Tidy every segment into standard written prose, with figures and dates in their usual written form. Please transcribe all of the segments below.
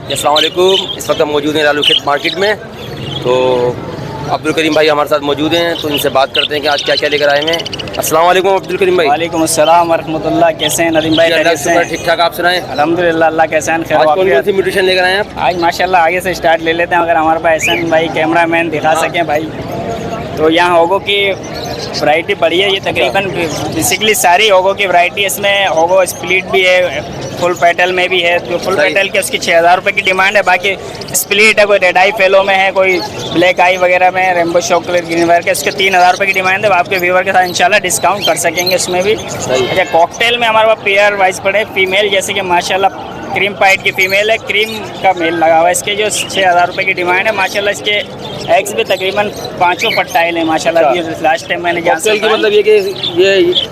अस्सलाम वालेकुम। इस वक्त हम मौजूद हैं लालू खेत मार्केट में। तो अब्दुल करीम भाई हमारे साथ मौजूद हैं, तो इनसे बात करते हैं कि आज क्या क्या लेकर आए हैं। अस्सलाम वालेकुम अब्दुल करीम भाई। वालेकुम अस्सलाम वरहमतुल्लाह। कैसे हैं नदीम भाई? ठीक ठाक, आप सुनाएं। अल्हम्दुलिल्लाह, अल्लाह का एहसान खैर। आज कौन सी म्यूटेशन लेकर आए हैं आप? आज माशाल्लाह आगे से स्टार्ट ले लेते हैं, अगर हमारे पास एहसान भाई कैमरा मैन दिखा सकें भाई। तो यहाँ होगो की वैरायटी बड़ी है, ये तकरीबन बेसिकली सारी होगो की वैरायटी। इसमें होगो स्प्लिट भी है, फुल पेटल में भी है। जो फुल पेटल के उसकी 6000 रुपये की डिमांड है। बाकी स्प्लिट है, कोई रेड आई फेलो में है, कोई ब्लैक आई वगैरह में, रेमबो चॉकलेट ग्रीन वायर के, उसके 3000 रुपये की डिमांड है। आपके व्यूवर के साथ इंशाल्लाह डिस्काउंट कर सकेंगे इसमें भी। अच्छा, कॉकटेल में हमारे पास पेयर वाइज पड़े फीमेल, जैसे कि माशाल्लाह क्रीम पाइट की फीमेल है, क्रीम का मेल लगा हुआ है। इसके जो 6000 रुपये की डिमांड है माशाल्लाह। इसके एग्स भी तकरीबन 5 फर्टाइल है माशाल्लाह। लास्ट टाइम मैंने जान की मतलब ये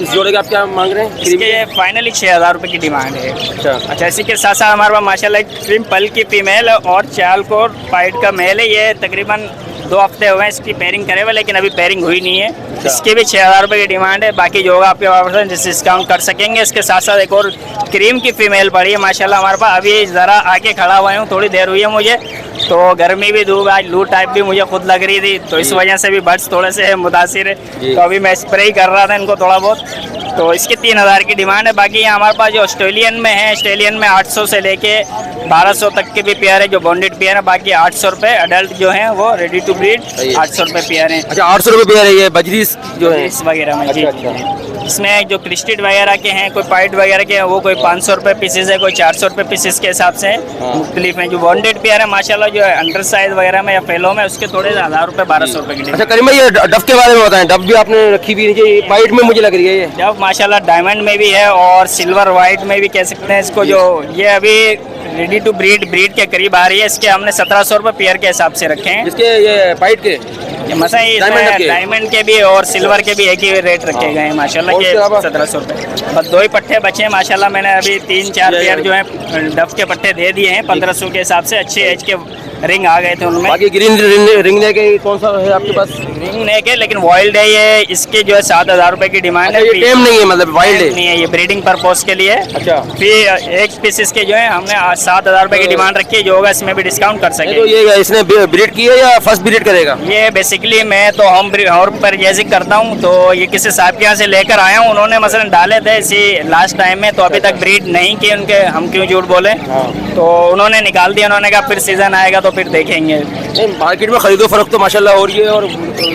इस जोड़े का आप क्या मांग रहे हैं? इसके फाइनली 6000 रुपये की डिमांड है। अच्छा, इसी के साथ साथ हमारे पास माशाल्लाह क्रीम पल की फीमेल और चाल को पाइट का मेल है। ये तकरीबन 2 हफ्ते हुए हैं इसकी पेयरिंग करे हुए, लेकिन अभी पेयरिंग हुई नहीं है। इसके भी 6000 रुपये की डिमांड है। बाकी जो होगा आपके पास जिससे डिस्काउंट कर सकेंगे। इसके साथ साथ एक और क्रीम की फीमेल पड़ी है माशाल्लाह हमारे पास। अभी ज़रा आके खड़ा हुआ हूँ, थोड़ी देर हुई है मुझे, तो गर्मी भी धूप, आज लू टाइप भी मुझे खुद लग रही थी, तो इस वजह से भी बर्ड्स थोड़े से मुतासिर है। तो अभी मैं स्प्रे ही कर रहा था इनको थोड़ा बहुत। तो इसके 3000 की डिमांड है। बाकी यहाँ हमारे पास जो ऑस्ट्रेलियन में है, ऑस्ट्रेलियन में 800 से लेके 1200 तक के भी पेयर है, जो बॉन्डेड पेयर है। बाकी 800 रुपये अडल्ट जो है वो रेडी टू ब्रीड 800 रुपये पेयर है। अच्छा, 800 रुपये पेयर है ये बजरी जो है इस वगैरह में। अच्छा, जी, इसमें जो क्रिस्टेड वगैरह के हैं, कोई पाइट वगैरह के हैं, वो कोई 500 रुपये पीसेस है, कोई 400 रुपये पीसेस के हिसाब से मुख्तलिफ में। जो बॉन्डेड पेयर है माशाल्लाह, जो है अंडर साइज वगैरह में या फेलो में, उसके थोड़े 1000 रुपये 1200 रुपये की। अच्छा करीम भाई, ये डफ के बारे में बताएं। डफ भी आपने रखी हुई है, वाइट में मुझे लग रही है ये। डफ माशाल्लाह डायमंड में भी है और सिल्वर वाइट में भी कह सकते हैं इसको। जो ये अभी रेडी टू ब्रीड के करीब आ रही है। इसके हमने 1700 रुपये पेयर के हिसाब से रखे हैं। इसके ये वाइट के मसा डायमंड के भी और सिल्वर के भी एक ही रेट रखे गए हैं माशाल्लाह के 1700 रुपये। बस 2 ही पट्टे बचे हैं माशाल्लाह। मैंने अभी 3-4 पेयर जो है डफ के पट्टे दे दिए हैं 1500 के हिसाब से। अच्छे एज के रिंग आ गए थे उनमें। बाकी ग्रीन रिंग नेक कौन सा है आपके पास? रिंग नेक है, लेकिन वाइल्ड है ये। इसके जो है 7000 रुपये की डिमांड है। टेम नहीं है, मतलब वाइल्ड नहीं है, ये ब्रीडिंग पर्पज के लिए। अच्छा, फिर एक पीसेस के जो है हमने 7000 रुपये की डिमांड रखी है। जो होगा इसमें भी डिस्काउंट कर सकेंगे। तो ये इसने ब्रीड की है या फर्स्ट ब्रीड करेगा? ये बेसिकली मैं तो होम परचेजिंग करता हूँ, तो ये किसी साहब के यहाँ से लेकर आया हूँ। उन्होंने मसलन डाले थे इसी लास्ट टाइम में, तो अभी तक ब्रीड नहीं की उनके, हम क्यों झूठ बोले। तो उन्होंने निकाल दिया। उन्होंने कहा फिर सीजन आएगा तो फिर देखेंगे। मार्केट में खरीदो फरोख्त तो माशाल्लाह हो रही है, और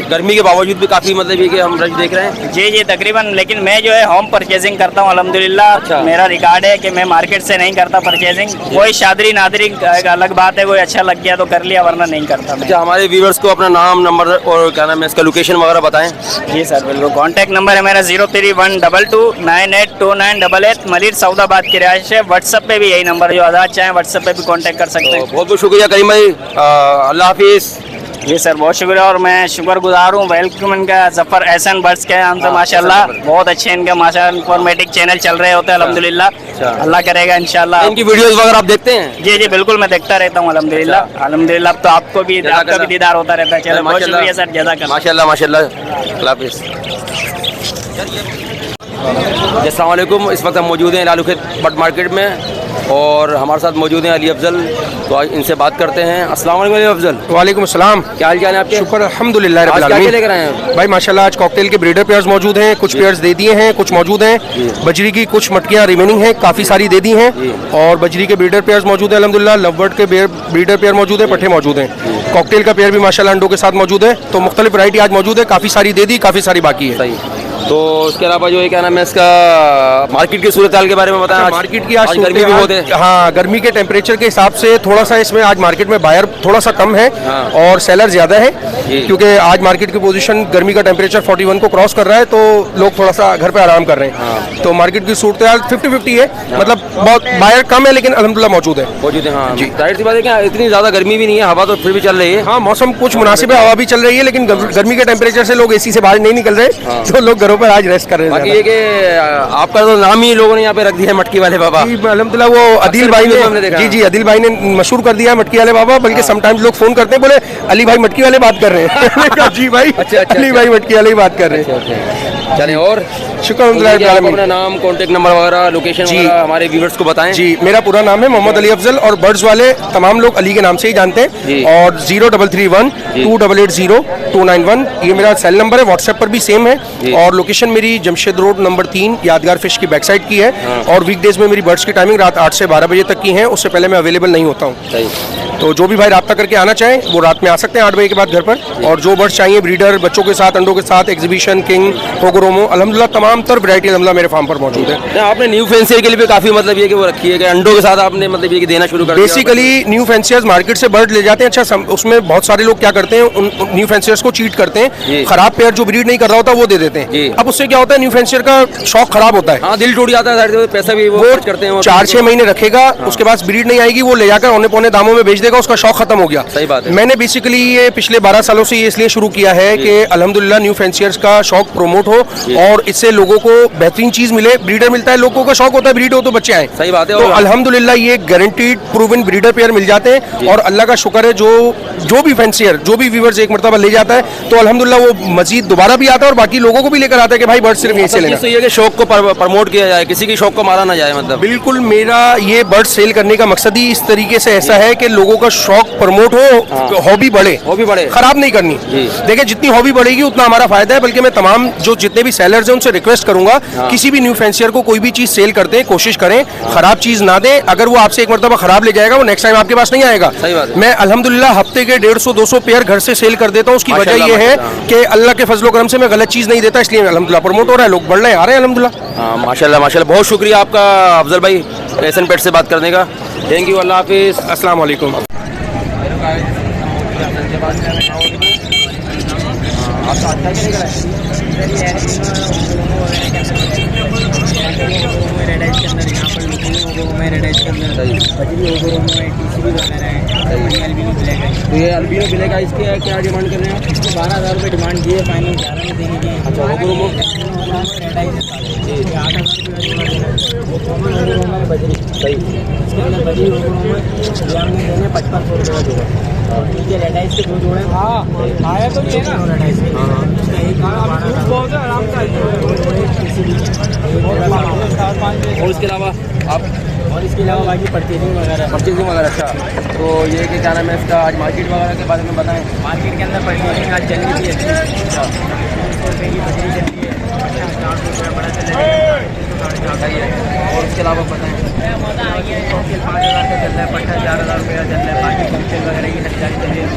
गर्मी के बावजूद भी काफ़ी मतलब ये कि हम रश देख रहे हैं। जी तकरीबन। लेकिन मैं जो है होम परचेजिंग करता हूँ अल्हम्दुलिल्लाह। अच्छा। मेरा रिकॉर्ड है कि मैं मार्केट से नहीं करता परचेजिंग। कोई शादरी नादरी एक अलग बात है, कोई अच्छा लग गया तो कर लिया, वरना नहीं करता। अच्छा, हमारे व्यूवर्स को अपना नाम, नंबर और क्या नाम है इसका, लोकेशन वगैरह बताएं। जी सर बिल्कुल। कॉन्टैक्ट नंबर है मेरा 0312298288 मलिर सऊदाबाद की रिहाइश है। व्हाट्सएप पे भी यही नंबर है, जो आज़ाद चाहें व्हाट्सएप पे भी कॉन्टैक्ट कर सकते हैं। बहुत बहुत शुक्रिया करीम भाई, अल्लाह हाफिज़। जी सर, बहुत शुक्रिया। और मैं शुक्रगुजार हूँ वेलकम इनका जफ़र एहसन बर्ड्स के नाम से माशाल्लाह। बहुत अच्छे इनके माशाल्लाह इंफॉर्मेटिव चैनल चल रहे होते हैं अल्हम्दुलिल्लाह। अल्लाह करेगा इंशाल्लाह। इनकी वीडियोस वगैरह आप देखते हैं? जी बिल्कुल, मैं देखता रहता हूँ अल्हम्दुलिल्लाह। अल्हम्दुलिल्लाह। अब तो आपको भी, आपका भी दीदार होता रहता है। चलो बहुत शुक्रिया सर, जज़ाकल्लाह। माशाल्लाह माशाल्लाह, अल्लाह हाफिज़। अस्सलाम वालेकुम। इस वक्त हम मौजूद हैं लालू खेत बर्ड मार्केट में, और हमारे साथ मौजूद हैं अली अफजल। तो आज इनसे बात करते हैं। अस्सलाम वालेकुम अली अफजल। वालेकुम अस्सलाम। क्या हाल चाल है आपके? शुक्र अल्हम्दुलिल्लाह रब्बिल आलमीन। क्या लेकर आए हैं भाई माशाल्लाह? आज कॉकटेल के ब्रीडर पेयर्स मौजूद हैं, कुछ पेयर्स दे दिए हैं, कुछ मौजूद हैं। बजरी की कुछ मटकियाँ रिमेनिंग हैं, काफ़ी सारी दे दी हैं। और बजरी के ब्रीडर पेयर्स मौजूद हैं अल्हम्दुलिल्लाह। लवबर्ड के ब्रीडर पेयर मौजूद है, पट्टे मौजूद हैं। कॉकटेल का पेयर भी माशाल्लाह अंडों के साथ मौजूद है। तो मुख्तलिफ वैरायटी आज मौजूद है, काफ़ी सारी दे दी, काफ़ी सारी बाकी है। सही। तो उसके अलावा जो है क्या नाम है इसका, मार्केट की सूरत हाल के बारे में बताएं। मार्केट की आज गर्मी भी बहुत है। हाँ, गर्मी के टेम्परेचर के हिसाब से थोड़ा सा इसमें आज मार्केट में बायर थोड़ा सा कम है और सेलर ज़्यादा है, क्योंकि आज मार्केट की पोजीशन गर्मी का टेम्परेचर 41 को क्रॉस कर रहा है, तो लोग थोड़ा सा घर पे आराम कर रहे हैं। तो मार्केट की सूरत हाल 50-50 है, मतलब बहुत बायर कम है, लेकिन अल्हम्दुलिल्लाह मौजूद है। हाँ जी, जाहिर सी बात है कि इतनी ज़्यादा गर्मी भी नहीं है, हवा तो फिर भी चल रही है। हाँ, मौसम कुछ मुनासिब है, हवा भी चल रही है, लेकिन गर्मी के टेम्परेचर से लोग एसी से बाहर नहीं निकल रहे, तो लोग घरों घरों पर आज रेस्ट कर रहे बाकी हैं। ये कि आपका तो नाम ही लोगों ने यहाँ पे रख दिया है मटकी वाले बाबा। जी, अल्हम्दुलिल्लाह वो अदिल भाई वीडियो में हमने ने देखा। जी अदिल भाई ने मशहूर कर दिया मटकी वाले बाबा, बल्कि समटाइम्स लोग फोन करते हैं, बोले अली भाई मटकी वाले बात कर रहे हैं। मैंने कहा, जी भाई अच्छा, अली भाई मटकी वाले ही बात कर रहे हैं। चलें, और शुक्र आप अल्हम्दुलिल्लाह। अपना नाम, कॉन्टेक्ट नंबर वगैरह, लोकेशन जी। वगैरह हमारे व्यूवर्स को बताएं। जी, मेरा पूरा नाम है मोहम्मद अली अफजल और बर्ड्स वाले तमाम लोग अली के नाम से ही जानते जी। हैं। और 0331 2880 291 ये मेरा सेल नंबर है। व्हाट्सएप पर भी सेम जी। है। और लोकेशन मेरी जमशेद रोड नंबर 3 यादगार फिश की बैक साइड की है। हाँ। और वीकडेज में मेरी बर्ड्स की टाइमिंग रात 8 से 12 बजे तक की है, उससे पहले मैं अवेलेबल नहीं होता हूँ। सही। तो जो भी भाई रब्ता करके आना चाहें वो रात में आ सकते हैं 8 बजे के बाद घर पर। और जो बर्ड्स चाहिए ब्रीडर बच्चों के साथ, अंडों के साथ, एग्जीबिशन, किंग, होगरोमो, अल्हम्दुलिल्लाह तमाम तर वैरायटी अल्हम्दुलिल्लाह मेरे फार्म पर मौजूद है। नहीं, आपने न्यू फैंसियर के लिए भी काफ़ी मतलब ये कि वो रखी है कि अंडों के साथ आपने मतलब ये कि देना शुरू कर दिया। बेसिकली न्यू फैंसियर्स मार्केट से बर्ड ले जाते हैं। अच्छा, उसमें बहुत सारे लोग क्या करते हैं, उन न्यू फैंसियर्स को चीट करते हैं, जी। खराब पेयर जो ब्रीड नहीं कर रहा होता वो दे देते जी। हैं। अब उससे क्या होता है, न्यू फैंसियर का शौक खराब होता है। हाँ, दिल टूट जाता है, सारे से पैसा भी वो खर्च करते हैं। 4-6 महीने रखेगा, उसके बाद ब्रीड नहीं आएगी, वो ले जाकर औने पौने दामों में बेच देगा, उसका शौक खत्म हो गया। सही बात है। मैंने बेसिकली ये पिछले 12 सालों से ये इसलिए शुरू किया है कि अल्हम्दुलिल्लाह न्यू फैंसियर्स का शौक प्रमोट हो और इससे लोगों को बेहतरीन चीज मिले। ब्रीडर मिलता है, लोगों का शौक होता है ब्रीड हो तो बच्चे आए। सही बात है। तो और अल्हम्दुलिल्लाह ये गारंटीड प्रूवन ब्रीडर पेयर मिल जाते हैं। और अल्लाह का शुक्र है, जो भी फैंसियर, जो भी व्यूवर्स एक मरतबा ले जाता है तो अल्हम्दुलिल्लाह वो मजीद दोबारा भी आता है और बाकी लोगों को भी लेकर आता है कि भाई बर्ड सिर्फ यहीं से लेना। तो ये कि शौक को प्रमोट किया जाए, किसी की शौक को मारा ना जाए मतलब। बिल्कुल, मेरा ये बर्ड सेल करने का मकसद ही इस तरीके से ऐसा है कि लोगों का शौक प्रमोट हो, हॉबी बढ़े, हॉबी बढ़े, खराब नहीं करनी। जी। देखिए, जितनी हॉबी बढ़ेगी उतना हमारा फायदा है। बल्कि मैं तमाम जो जितने भी सेलर्स हैं उनसे रिक्वेस्ट करूंगा, किसी भी न्यू फैंसियर को कोई भी चीज सेल करते हैं कोशिश करें खराब चीज ना दें। अगर वो आपसे एक मरतबा खराब ले जाएगा, वो नेक्स्ट टाइम आपके पास नहीं आएगा। सही बात है। मैं अल्हम्दुलिल्लाह हफ्ते के 150-200 पेयर घर से सेल कर देता हूँ। उसकी वजह माशाल्लाह, ये है माशाल्लाह। कि अल्लाह के फजलो करम से मैं गलत चीज नहीं देता, इसलिए अल्हम्दुलिल्लाह प्रमोट हो रहा है, लोग बढ़ रहे हैं, आ रहे हैं अल्हम्दुलिल्लाह। हाँ, माशाल्लाह माशाल्लाह। बहुत शुक्रिया आपका अफजल भाई एसन पेट से बात करने का। थैंक यू, अल्लाह हाफिज़, अस्सलाम वालेकुम। तो ये अल्बिनो मिलेगा, इसके क्या डिमांड कर रहे हैं आप? 12,000 रुपये डिमांड की है, फाइनल 11 में देंगे। अच्छा, होगरोमो सही। इसके अंदर बड़ी होगरोमो ये हमने देने 5500 रुपये का जोड़ा। नीचे रेडाइस के 2 जोड़े आया तो ये ना रेडाइस के इसका एक आराम और इसके अलावा आप और इसके अलावा बाकी परचेजिंग वगैरह वगैरह। अच्छा, तो ये कि क्या नाम है इसका, आज मार्केट वगैरह के बारे में बताएं। मार्केट के अंदर परचेजिंग आज चल रही थी। अच्छा, 300 रुपये की बकरी चल रही है, 400 रुपये बड़ा चल रहा है, 450 है। और इसके अलावा बताएं। 5,000 का चल रहा है, पट्टा 4,000 रुपये का चल रहा है, बाकी फंक्शन वगैरह की खरीदारी चल रही है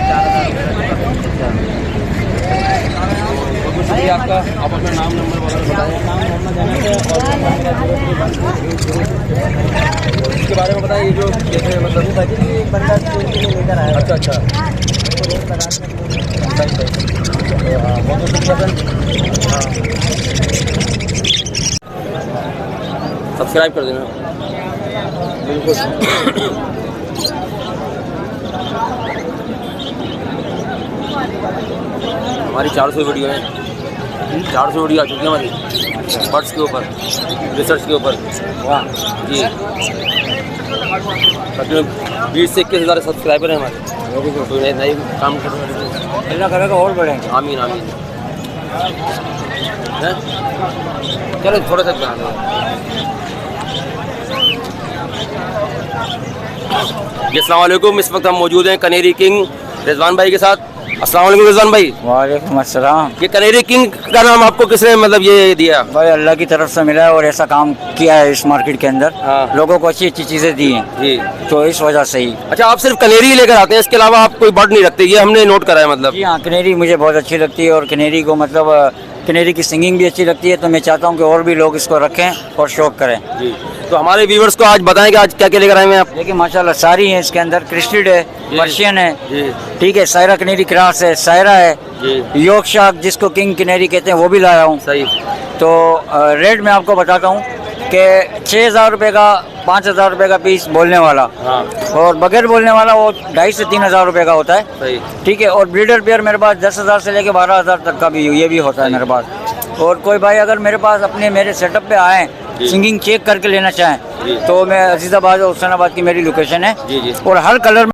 4,000 रुपये। बहुत बहुत शुक्रिया आपका। आप अपना नाम नंबर वगैरह बताएं। नाम मोहम्मद अनस है और मेरा 03 इसके बारे में बताएं। ये जो जैसे मतलब बकरी एक बंदा स्कूल के लिए लेकर आया। अच्छा अच्छा, तो रेट लगा सही सही। हाँ, बहुत बहुत शुक्रिया सर। सब्सक्राइब कर देना बिल्कुल। हमारी 400 वीडियो है, 400 वीडियो आ चुकी है हमारी बर्ड्स के ऊपर, रिसर्च के ऊपर। वाह जी, तकरीबन 20 से 21,000 सब्सक्राइबर हैं हमारे। तो नए काम कर रहे हैं, अल्लाह करेगा और बढ़ेंगे। आमीन आमीन। हैं? चलो थोड़ा सा बना दो। जी, अस्सलाम वालेकुम। इस वक्त हम मौजूद हैं कनेरी किंग रिजवान भाई के साथ। अस्सलाम वालेकुम रिजवान भाई। वालेकुम अस्सलाम। ये कनेरी किंग का नाम आपको किसने मतलब ये दिया? भाई अल्लाह की तरफ से मिला है और ऐसा काम किया है इस मार्केट के अंदर। हाँ। लोगों को अच्छी अच्छी चीज़ें दी हैं, जी। तो इस वजह से ही। अच्छा, आप सिर्फ कनेरी ही लेकर आते हैं, इसके अलावा आप कोई बर्ड नहीं रखते? ये हमने नोट करा है मतलब। जी हाँ, कनेरी मुझे बहुत अच्छी लगती है और कनेरी को मतलब कनेरी की सिंगिंग भी अच्छी लगती है, तो मैं चाहता हूँ कि और भी लोग इसको रखें और शौक करें। जी, तो हमारे व्यूवर्स को आज बताएं कि आज क्या क्या लेकर आए हैं आप? देखिए माशाल्लाह सारी हैं इसके अंदर। क्रिस्टेड है, जी। पर्शियन है, जी ठीक है, सायरा कनेरी क्रॉस है, सायरा है, जी, योर्कशायर जिसको किंग कनेरी कहते हैं वो भी लाया हूँ। सही। तो रेट मैं आपको बताता हूँ कि 6,000 रुपये का 5,000 रुपये का पीस बोलने वाला, हाँ और बगैर बोलने वाला वो 2,500 से 3,000 रुपये का होता है, सही। ठीक है। और ब्रीडर पेयर मेरे पास 10,000 से लेके 12,000 तक का भी ये भी होता है मेरे पास। और कोई भाई अगर मेरे पास अपने मेरे सेटअप पे आए सिंगिंग चेक करके लेना चाहें तो मैं अजीज़ाबाद और हुसैनाबाद की मेरी लोकेशन है और हर कलर में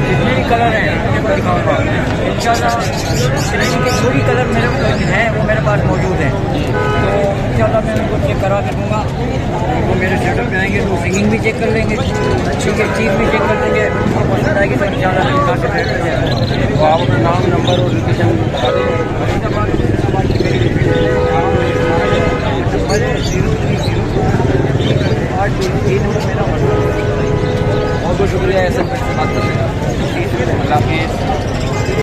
जितने भी कलर हैं दिखाऊंगा इंशाल्लाह। जो भी कलर मेरे हैं वो मेरे पास मौजूद हैं, तो इंशाल्लाह मैं उनको चेक करा के दूँगा। वो मेरे सेटअप में आएंगे तो सिंगिंग भी चेक कर लेंगे, ठीक है, चीज़ भी चेक कर लेंगे, उनको पसंद आएगी तो इंशाल्लाह तो आप अपना नाम नंबर और लोकेशन बता दें। बहुत बहुत शुक्रिया ऐसे बात करने का। अल्लाह हाफिज़।